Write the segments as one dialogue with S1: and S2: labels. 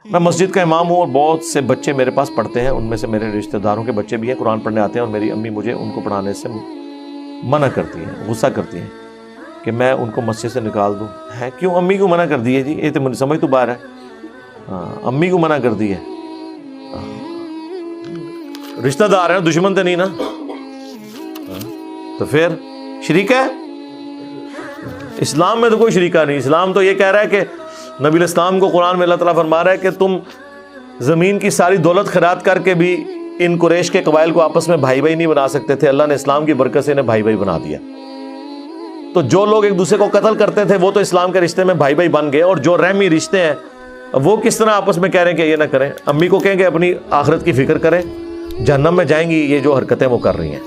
S1: میں مسجد کا امام ہوں اور بہت سے بچے میرے پاس پڑھتے ہیں، ان میں سے میرے رشتہ داروں کے بچے بھی ہیں، قرآن پڑھنے آتے ہیں، اور میری امی مجھے ان کو پڑھانے سے منع کرتی ہیں، غصہ کرتی ہیں کہ میں ان کو مسجد سے نکال دوں. ہے کیوں امی کو منع کر دی ہے جی؟ یہ تو مجھے سمجھ تو باہر ہے. ہاں امی کو منع کر دی ہے. رشتہ دار ہیں، دشمن تو نہیں نا. تو پھر شریک ہے؟ اسلام میں تو کوئی شریکہ نہیں. اسلام تو یہ کہہ رہا ہے کہ نبی الاسلام کو قرآن میں اللہ تعالیٰ فرما رہا ہے کہ تم زمین کی ساری دولت خیرات کر کے بھی ان قریش کے قبائل کو آپس میں بھائی بھائی نہیں بنا سکتے تھے، اللہ نے اسلام کی برکت سے انہیں بھائی بھائی بنا دیا. تو جو لوگ ایک دوسرے کو قتل کرتے تھے وہ تو اسلام کے رشتے میں بھائی بھائی بن گئے، اور جو رحمی رشتے ہیں وہ کس طرح آپس میں کہہ رہے ہیں کہ یہ نہ کریں. امی کو کہیں کہ اپنی آخرت کی فکر کریں، جہنم میں جائیں گی یہ جو حرکتیں وہ کر رہی ہیں.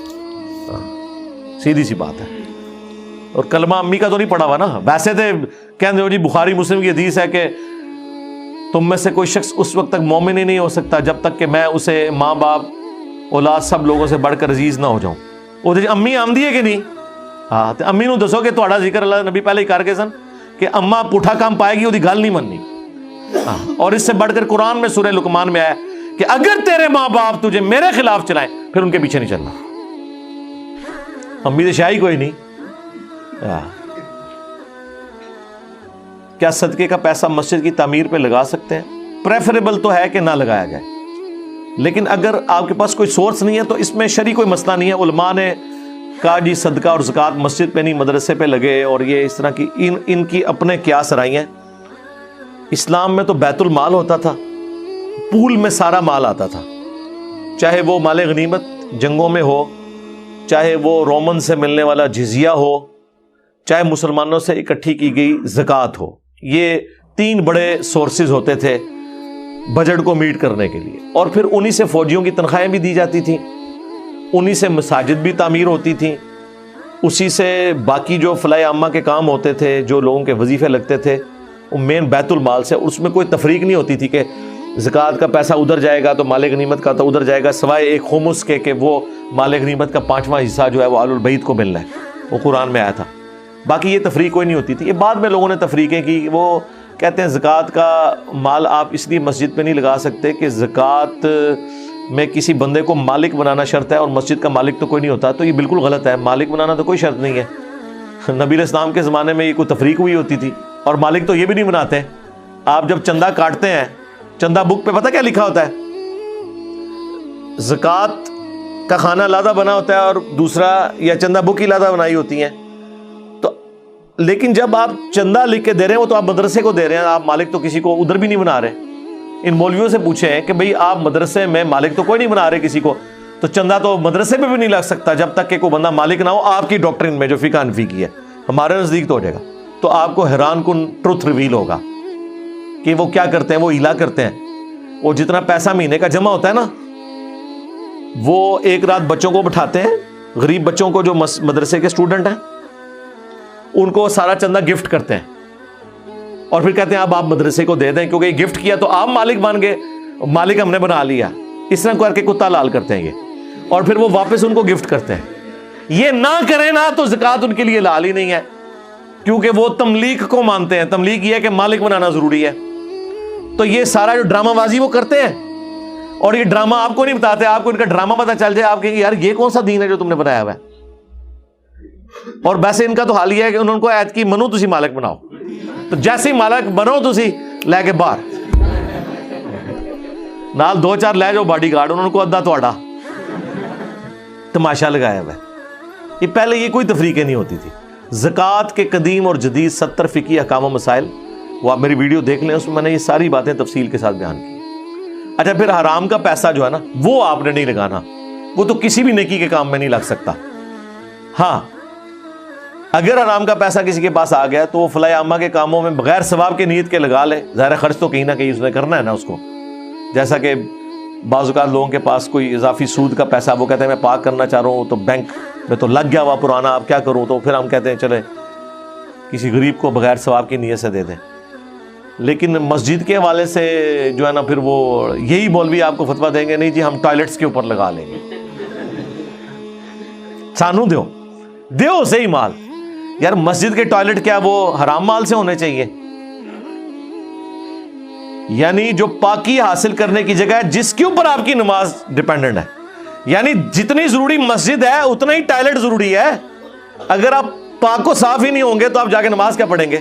S1: سیدھی سی بات ہے. اور کلمہ امی کا تو نہیں پڑھا ہوا نا. ویسے تو کہتے ہو جی بخاری مسلم کی حدیث ہے کہ تم میں سے کوئی شخص اس وقت تک مومن ہی نہیں ہو سکتا جب تک کہ میں اسے ماں باپ اولاد سب لوگوں سے بڑھ کر عزیز نہ ہو جاؤں. وہ امی آمدی ہے کہ نہیں؟ ہاں تو امی نو دسو کہ تھوڑا ذکر اللہ نبی پہلے ہی کر کے سن کہ اماں پوٹھا کام پائے گی وہی گل نہیں مننی. اور اس سے بڑھ کر قرآن میں سورہ لقمان میں آیا کہ اگر تیرے ماں باپ تجھے میرے خلاف چلائیں پھر ان کے پیچھے نہیں چلنا. امی تو شاہی کوئی نہیں. کیا صدقے کا پیسہ مسجد کی تعمیر پہ لگا سکتے ہیں؟ پریفریبل تو ہے کہ نہ لگایا جائے، لیکن اگر آپ کے پاس کوئی سورس نہیں ہے تو اس میں شرعی کوئی مسئلہ نہیں ہے. علماء نے کہا جی صدقہ اور زکوٰۃ مسجد پہ نہیں مدرسے پہ لگے، اور یہ اس طرح کی ان کی اپنے قیاس رائے ہیں. اسلام میں تو بیت المال ہوتا تھا، پول میں سارا مال آتا تھا، چاہے وہ مال غنیمت جنگوں میں ہو، چاہے وہ رومن سے ملنے والا جزیہ ہو، چاہے مسلمانوں سے اکٹھی کی گئی زکوٰۃ ہو. یہ 3 بڑے سورسز ہوتے تھے بجٹ کو میٹ کرنے کے لیے، اور پھر انہی سے فوجیوں کی تنخواہیں بھی دی جاتی تھیں، انہی سے مساجد بھی تعمیر ہوتی تھیں، اسی سے باقی جو فلاح عامہ کے کام ہوتے تھے، جو لوگوں کے وظیفے لگتے تھے وہ مین بیت المال سے. اس میں کوئی تفریق نہیں ہوتی تھی کہ زکوٰۃ کا پیسہ ادھر جائے گا تو مال غنیمت کا تو ادھر جائے گا، سوائے ایک خمس کے کہ وہ مال غنیمت کا 5واں حصہ جو ہے وہ آل البیت کو ملنا ہے، وہ قرآن میں آیا تھا. باقی یہ تفریق کوئی نہیں ہوتی تھی. یہ بعد میں لوگوں نے تفریقیں کی. وہ کہتے ہیں زکوٰۃ کا مال آپ اس لیے مسجد پہ نہیں لگا سکتے کہ زکوٰۃ میں کسی بندے کو مالک بنانا شرط ہے، اور مسجد کا مالک تو کوئی نہیں ہوتا. تو یہ بالکل غلط ہے، مالک بنانا تو کوئی شرط نہیں ہے. نبی علیہ السلام کے زمانے میں یہ کوئی تفریق ہوئی ہوتی تھی، اور مالک تو یہ بھی نہیں بناتے. آپ جب چندہ کاٹتے ہیں، چندہ بک پہ پتہ کیا لکھا ہوتا ہے؟ زکوٰۃ کا خانہ علیحدہ بنا ہوتا ہے اور دوسرا یا چندہ بک ہی علیحدہ بنائی ہوتی ہیں. تو لیکن جب آپ چندہ لکھ کے دے رہے ہیں وہ تو آپ مدرسے کو دے رہے ہیں، آپ مالک تو کسی کو ادھر بھی نہیں بنا رہے. ان مولویوں سے پوچھیں کہ بھئی آپ مدرسے میں مالک تو کوئی نہیں بنا رہے کسی کو، تو چندہ تو مدرسے پہ بھی نہیں لگ سکتا جب تک کہ کوئی بندہ مالک نہ ہو. آپ کی ڈاکٹرین میں جو فقہ حنفی کی ہے، ہمارے نزدیک تو ہو جائے گا. تو آپ کو حیران کن ٹروتھ ریویل ہوگا کہ وہ کیا کرتے ہیں. وہ ہیلا کرتے ہیں. وہ جتنا پیسہ مہینے کا جمع ہوتا ہے نا، وہ ایک رات بچوں کو بٹھاتے ہیں، غریب بچوں کو جو مدرسے کے اسٹوڈنٹ ہیں، ان کو سارا چندہ گفٹ کرتے ہیں، اور پھر کہتے ہیں اب آپ مدرسے کو دے دیں کیونکہ یہ گفٹ کیا تو آپ مالک بن گئے، مالک ہم نے بنا لیا. اس طرح کر کے کتا لال کرتے ہیں یہ، اور پھر وہ واپس ان کو گفٹ کرتے ہیں. یہ نہ کریں نا تو زکوٰۃ ان کے لیے لال ہی نہیں ہے، کیونکہ وہ تملیک کو مانتے ہیں. تملیک یہ ہے کہ مالک بنانا ضروری ہے. تو یہ سارا جو ڈرامہ بازی وہ کرتے ہیں، اور یہ ڈرامہ آپ کو نہیں بتاتے. آپ کو ان کا ڈرامہ پتہ چل جائے، آپ کہیں یار یہ کون سا دین ہے جو تم نے بنایا ہوا ہے. اور ویسے ان کا تو حال یہ ہے کہ انہوں کو ایت کی منو تسی مالک بناؤ، تو جیسے مالک بنو تسی لے کے باہر نال 2-4 لے جاؤ باڈی گارڈ، انہوں کو ادھا تھوڑا تماشا لگایا ہوا ہے. یہ پہلے یہ کوئی تفریقیں نہیں ہوتی تھی. زکوٰۃ کے قدیم اور جدید 70 فقہی احکام و مسائل، وہ آپ میری ویڈیو دیکھ لیں، اس میں نے یہ ساری باتیں تفصیل کے ساتھ بیان کی. اچھا پھر حرام کا پیسہ جو ہے نا وہ آپ نے نہیں لگانا، وہ تو کسی بھی نیکی کے کام میں نہیں لگ سکتا. ہاں اگر حرام کا پیسہ کسی کے پاس آ گیا تو وہ فلاح عامہ کے کاموں میں بغیر ثواب کے نیت کے لگا لے. ظاہر خرچ تو کہیں نہ کہیں اس نے کرنا ہے نا اس کو. جیسا کہ بعض اوقات لوگوں کے پاس کوئی اضافی سود کا پیسہ وہ کہتے ہیں میں پاک کرنا چاہ رہا ہوں، تو بینک میں تو لگ گیا ہوا پرانا، اب کیا کروں؟ تو پھر ہم کہتے ہیں چلے کسی غریب کو بغیر ثواب کی نیت سے دے دیں. لیکن مسجد کے حوالے سے جو ہے نا پھر وہ یہی مولوی آپ کو فتویٰ دیں گے نہیں جی ہم ٹوائلٹس کے اوپر لگا لیں گے. سانو دیو صحیح مال. یار مسجد کے ٹوائلٹ کیا وہ حرام مال سے ہونے چاہیے؟ یعنی جو پاکی حاصل کرنے کی جگہ ہے جس کے اوپر آپ کی نماز ڈیپینڈنٹ ہے. یعنی جتنی ضروری مسجد ہے اتنا ہی ٹائلٹ ضروری ہے. اگر آپ پاک و صاف ہی نہیں ہوں گے تو آپ جا کے نماز کیا پڑھیں گے؟